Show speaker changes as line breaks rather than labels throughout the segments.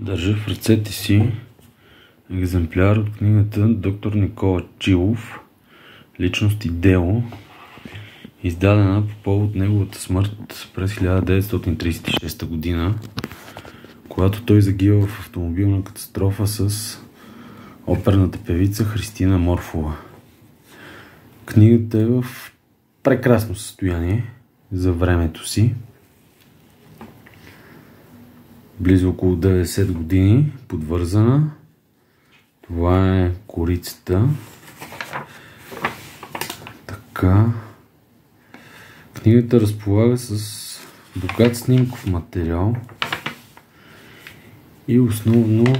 Държа в ръцете си екземпляр от книгата Доктор Никола Чилов "Личност и дело", издадена по повод неговата смърт през 1936 година, когато той загива в автомобилна катастрофа с оперната певица Христина Морфова. Книгата е в прекрасно състояние за времето си. Близо около 90 години, подвързана. Това е корицата. Така. Книгата разполага с богат снимков материал и основно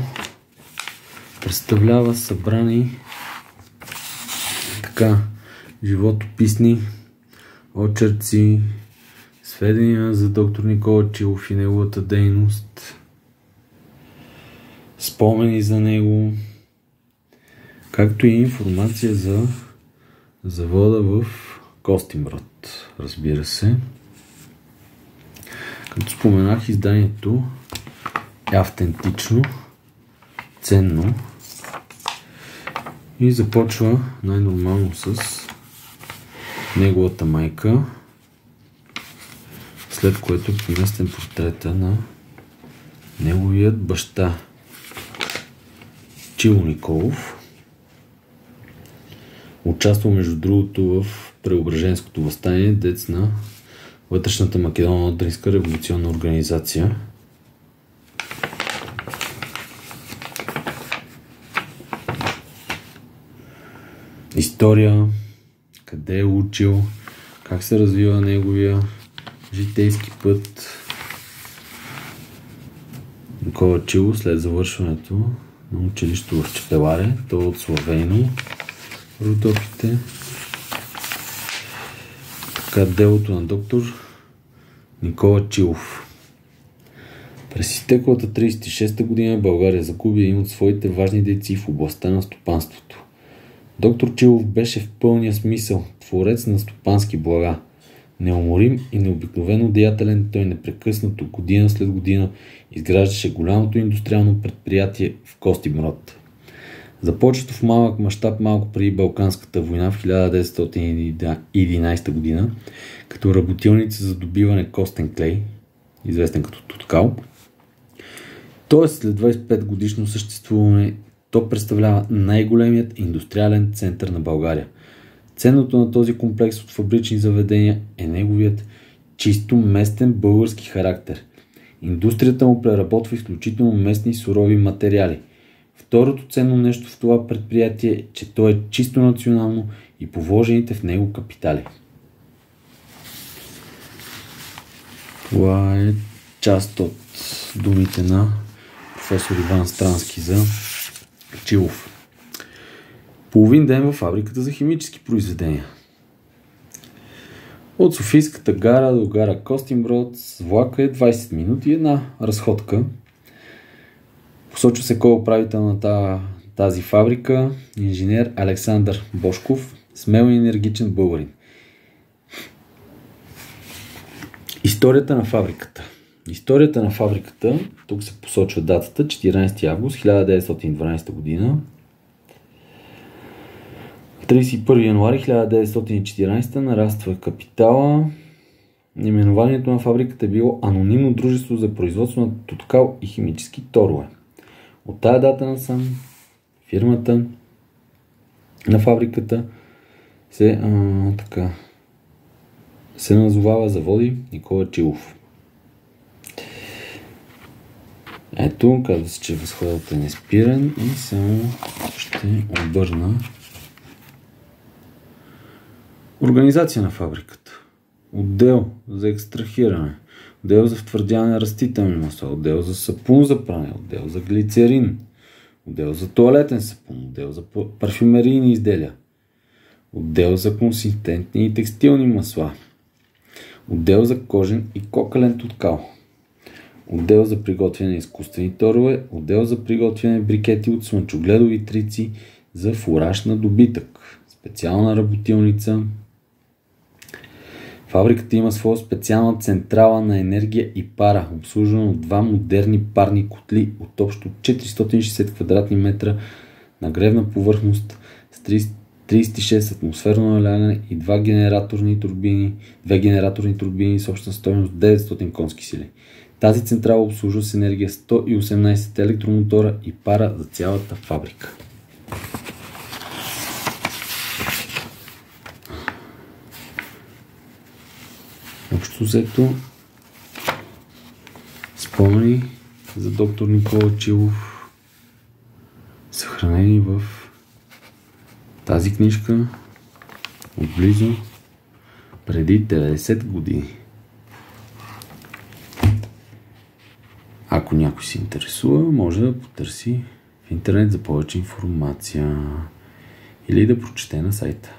представлява събрани животописни очерци, сведения за доктор Никола Чилов и неговата дейност, спомени за него, както и информация за завода в Костинброд, разбира се. Като споменах, изданието е автентично, ценно и започва най-нормално с неговата майка, след което е поместен портрета на неговият баща Чило Николов. Участвал между другото в Преображенското въстание, дец на Вътрешната македоно-одринска революционна организация. История, къде е учил, как се развива неговия житейски път. Никола Чилов след завършването на училището в Чепеларе, то от Славейно, Родопите. Така, делото на доктор Никола Чилов. През изтеклата 36-та година България загуби един от своите важни дейци в областта на стопанството. Доктор Чилов беше в пълния смисъл творец на стопански блага. Неуморим и необикновено деятелен, той непрекъснато, година след година, изграждаше голямото индустриално предприятие в Костинброд. Започвато в малък мащаб малко преди Балканската война в 1911 година, като работилница за добиване костен клей, известен като туткал. Тоест след 25 годишно съществуване, то представлява най-големият индустриален център на България. Ценното на този комплекс от фабрични заведения е неговият чисто местен български характер. Индустрията му преработва изключително местни сурови материали. Второто ценно нещо в това предприятие е, че то е чисто национално и по вложените в него капитали. Това е част от думите на професор Иван Странски за Чилов. Половин ден във фабриката за химически произведения. От Софийската гара до гара Костинброд с влака е 20 минути и една разходка. Посочва се кой е управител на тази фабрика: инженер Александър Бошков, смел и енергичен българин. Историята на фабриката. Историята на фабриката, тук се посочва датата, 14 август 1912 година. 31 януари 1914 нараства капитала. Наименованието на фабриката е било Анонимно дружество за производство на туткал и химически торове. От тая дата насам фирмата на фабриката се назовава Заводи Никола Чилов. Ето, казва се, че възходът е неспирен и само ще обърна. Организация на фабриката. Отдел за екстрахиране, отдел за втвърдяване на растителни масла, отдел за сапун за пране, отдел за глицерин, отдел за тоалетен сапун, отдел за парфюмерийни изделия, отдел за консистентни и текстилни масла, отдел за кожен и кокален туткал, отдел за приготвяне на изкуствени торове, отдел за приготвяне брикети от слънчогледови трици за фураж на добитък, специална работилница, Фабриката има своя специална централа на енергия и пара, обслужвана от два модерни парни котли от общо 460 квадратни метра, нагревна повърхност с 36 атмосферно налягане и две генераторни турбини с обща стойност 900 конски сили. Тази централа обслужва с енергия 118 електромотора и пара за цялата фабрика. Общо взето, спомени за доктор Никола Чилов, съхранени в тази книжка отблизо преди 90 години. Ако някой се интересува, може да потърси в интернет за повече информация или да прочете на сайта.